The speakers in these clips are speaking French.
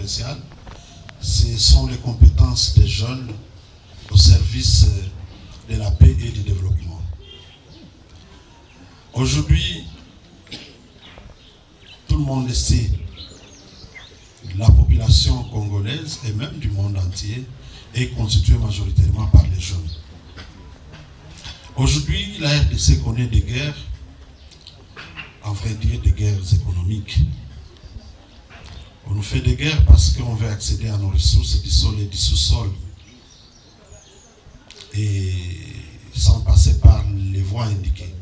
provinciale, ce sont les compétences des jeunes au service de la paix et du développement. Aujourd'hui, tout le monde le sait, la population congolaise et même du monde entier est constituée majoritairement par les jeunes. Aujourd'hui, la RDC connaît des guerres, en vrai dire des guerres économiques. On nous fait des guerres parce qu'on veut accéder à nos ressources du sol et du sous-sol. Et sans passer par les voies indiquées.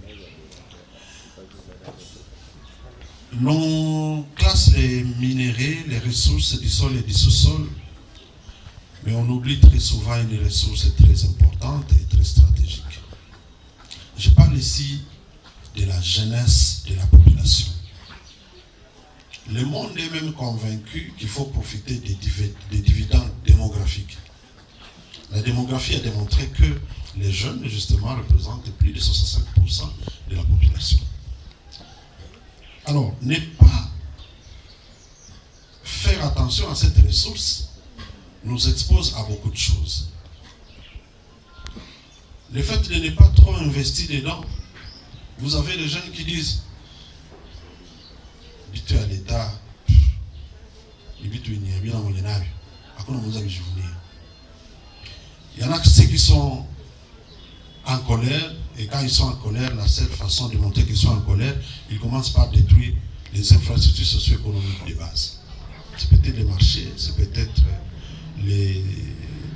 On classe les minéraux, les ressources du sol et du sous-sol, mais on oublie très souvent une ressource très importante et très stratégique. Je parle ici de la jeunesse de la population. Le monde est même convaincu qu'il faut profiter des dividendes démographiques. La démographie a démontré que les jeunes, justement, représentent plus de 65% de la population. Alors, ne pas faire attention à cette ressource nous expose à beaucoup de choses. Le fait de ne pas trop investir dedans, vous avez des jeunes qui disent, dites à l'État, il y en a ceux qui sont en colère, et quand ils sont en colère, la seule façon de montrer qu'ils sont en colère, ils commencent par détruire les infrastructures socio-économiques de base. C'est peut-être les marchés, c'est peut-être les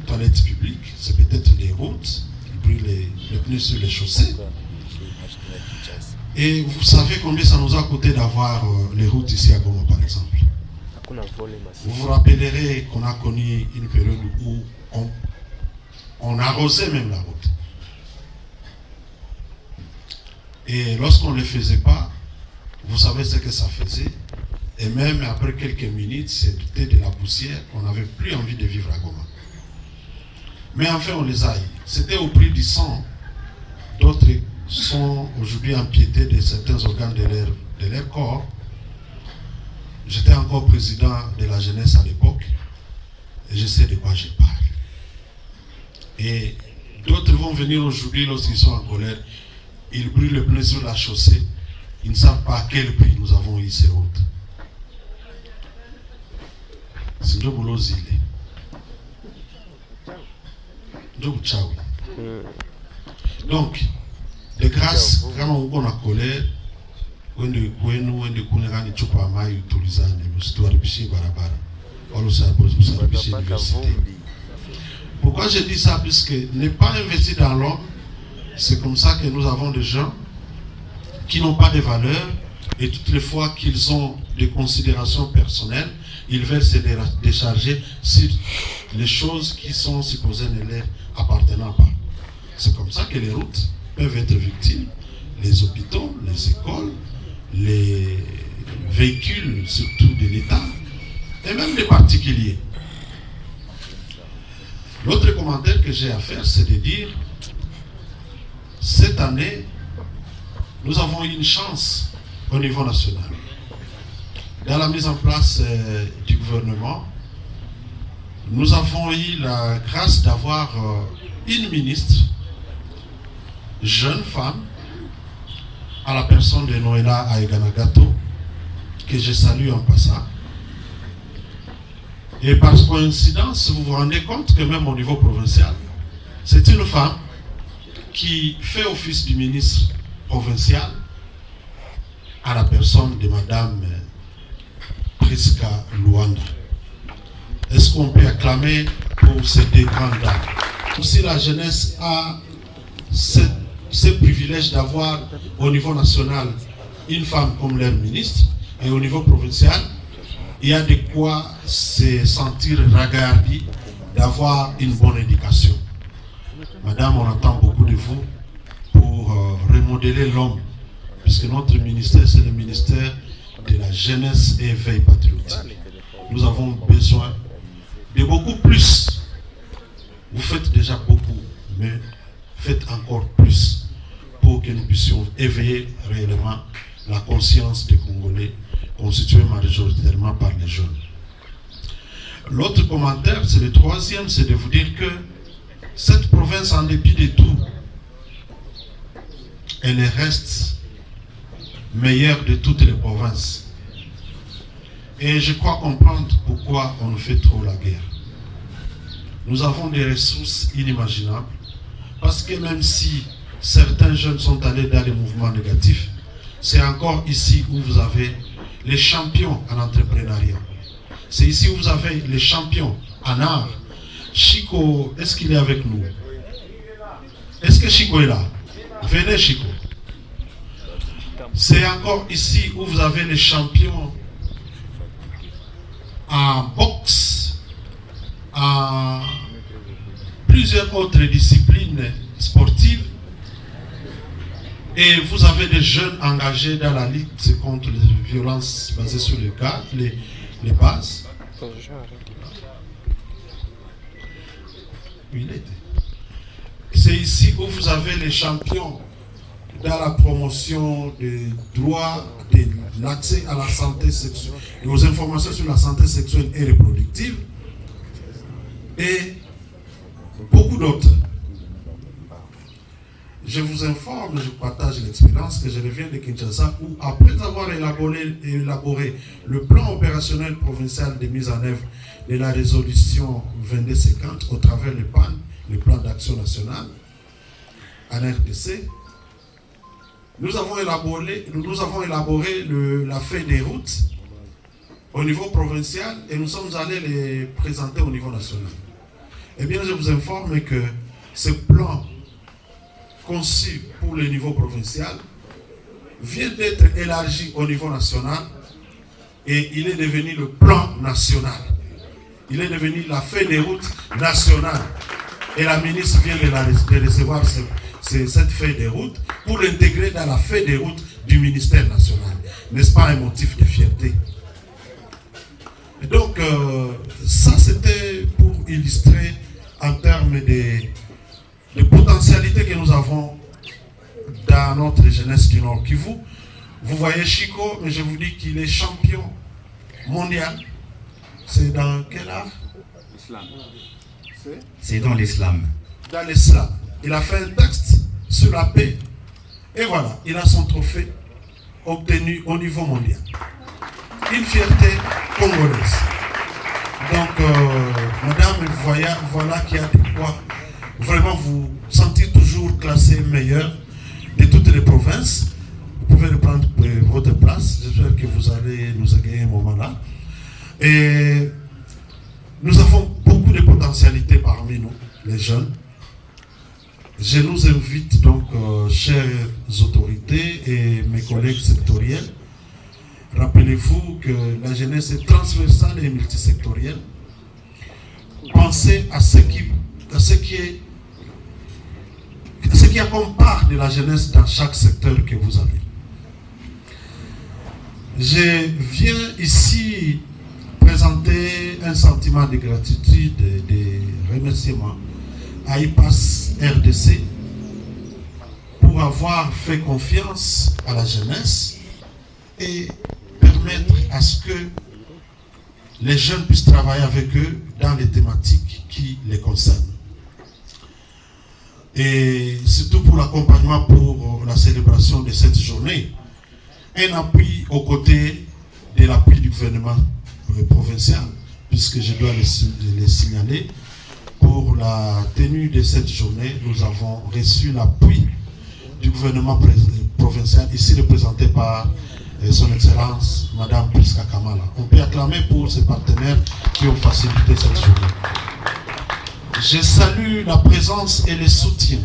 toilettes publiques, c'est peut-être les routes, ils brûlent les pneus sur les chaussées. Et vous savez combien ça nous a coûté d'avoir les routes ici à Goma, par exemple. Vous vous rappellerez qu'on a connu une période où on arrosait même la route. Et lorsqu'on ne le faisait pas, vous savez ce que ça faisait. Et même après quelques minutes, c'était de la poussière, on n'avait plus envie de vivre à Goma. Mais enfin, on les a eu. C'était au prix du sang. D'autres sont aujourd'hui empiétés de certains organes de leur corps. J'étais encore président de la jeunesse à l'époque. Et je sais de quoi je parle. Et d'autres vont venir aujourd'hui lorsqu'ils sont en colère. Ils brûlent le pneu sur la chaussée. Ils ne savent pas à quel prix nous avons eu ces routes. C'est le boulot zilé. Donc, de grâce, quand on a colère, pourquoi je dis ça? Puisque ne pas investir dans l'homme, c'est comme ça que nous avons des gens qui n'ont pas de valeur et toutes les fois qu'ils ont des considérations personnelles, ils veulent se décharger sur les choses qui sont supposées ne leur appartenant pas. C'est comme ça que les routes peuvent être victimes, les hôpitaux, les écoles, les véhicules, surtout de l'État, et même des particuliers. L'autre commentaire que j'ai à faire, c'est de dire, cette année, nous avons eu une chance au niveau national. Dans la mise en place du gouvernement, nous avons eu la grâce d'avoir une ministre, jeune femme, à la personne de Noéla Aeganagato, que je salue en passant. Et par coïncidence, vous vous rendez compte que même au niveau provincial, c'est une femme qui fait office du ministre provincial à la personne de Madame Priska Luanda. Est-ce qu'on peut acclamer pour ces deux grandes dames? Aussi la jeunesse a ce privilège d'avoir au niveau national une femme comme leur ministre et au niveau provincial, il y a de quoi se sentir regardé d'avoir une bonne éducation. Madame, on attend beaucoup de vous pour remodeler l'homme, puisque notre ministère, c'est le ministère de la jeunesse et éveil patriotique. Nous avons besoin de beaucoup plus. Vous faites déjà beaucoup, mais faites encore plus pour que nous puissions éveiller réellement la conscience des Congolais, constituée majoritairement par les jeunes. L'autre commentaire, c'est le troisième, c'est de vous dire que cette province, en dépit de tout, elle reste meilleure de toutes les provinces. Et je crois comprendre pourquoi on nous fait trop la guerre. Nous avons des ressources inimaginables, parce que même si certains jeunes sont allés dans les mouvements négatifs, c'est encore ici où vous avez les champions en entrepreneuriat. C'est ici où vous avez les champions en art. Chico, est-ce qu'il est avec nous? Est-ce que Chico est là? Venez Chico. C'est encore ici où vous avez les champions en boxe, en plusieurs autres disciplines sportives. Et vous avez des jeunes engagés dans la lutte contre les violences basées sur les bases. C'est ici où vous avez les champions dans la promotion des droits, de l'accès à la santé sexuelle, aux informations sur la santé sexuelle et reproductive, et beaucoup d'autres. Je vous informe, je partage l'expérience que je reviens de Kinshasa, où après avoir élaboré le plan opérationnel provincial de mise en œuvre de la résolution 2250 au travers du PAN, le plan d'action national, en RDC, nous avons élaboré la feuille des routes au niveau provincial et nous sommes allés les présenter au niveau national. Eh bien, je vous informe que ce plan conçu pour le niveau provincial vient d'être élargi au niveau national et il est devenu le plan national. Il est devenu la feuille des routes nationale. Et la ministre vient de recevoir cette feuille de route pour l'intégrer dans la feuille de route du ministère national. N'est-ce pas un motif de fierté? Et donc, ça c'était pour illustrer en termes de potentialités que nous avons dans notre jeunesse du Nord Kivu. Vous voyez Chico, mais je vous dis qu'il est champion mondial. C'est dans quel art? L'islam. C'est dans l'islam. Dans l'islam. Il a fait un texte sur la paix. Et voilà, il a son trophée obtenu au niveau mondial. Une fierté congolaise. Donc, madame, voilà qui a de quoi vraiment vous sentir toujours classé meilleur de toutes les provinces. Vous pouvez reprendre votre place. J'espère que vous allez nous égayer un moment là. Et nous avons beaucoup de potentialités parmi nous, les jeunes. Je nous invite donc, chères autorités et mes collègues sectoriels, rappelez-vous que la jeunesse est transversale et multisectorielle. Pensez à ce qui accompagne de la jeunesse dans chaque secteur que vous avez. Je viens ici présenter un sentiment de gratitude et de remerciement à IPAS RDC pour avoir fait confiance à la jeunesse et permettre à ce que les jeunes puissent travailler avec eux dans les thématiques qui les concernent. Et surtout pour l'accompagnement pour la célébration de cette journée, un appui aux côtés de l'appui du gouvernement provincial, puisque je dois les signaler. Pour la tenue de cette journée, nous avons reçu l'appui du gouvernement provincial, ici représenté par son Excellence, Madame Priska Kamala. On peut acclamer pour ces partenaires qui ont facilité cette journée. Je salue la présence et le soutien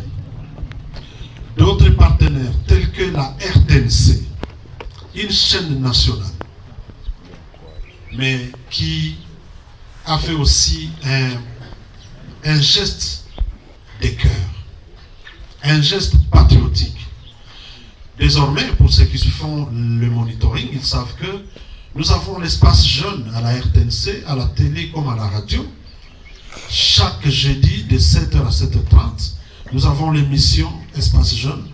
d'autres partenaires tels que la RTNC, une chaîne nationale, mais qui a fait aussi un geste de cœur, un geste patriotique. Désormais, pour ceux qui font le monitoring, ils savent que nous avons l'espace jeune à la RTNC, à la télé comme à la radio. Chaque jeudi de 7h à 7h30, nous avons l'émission Espace Jeune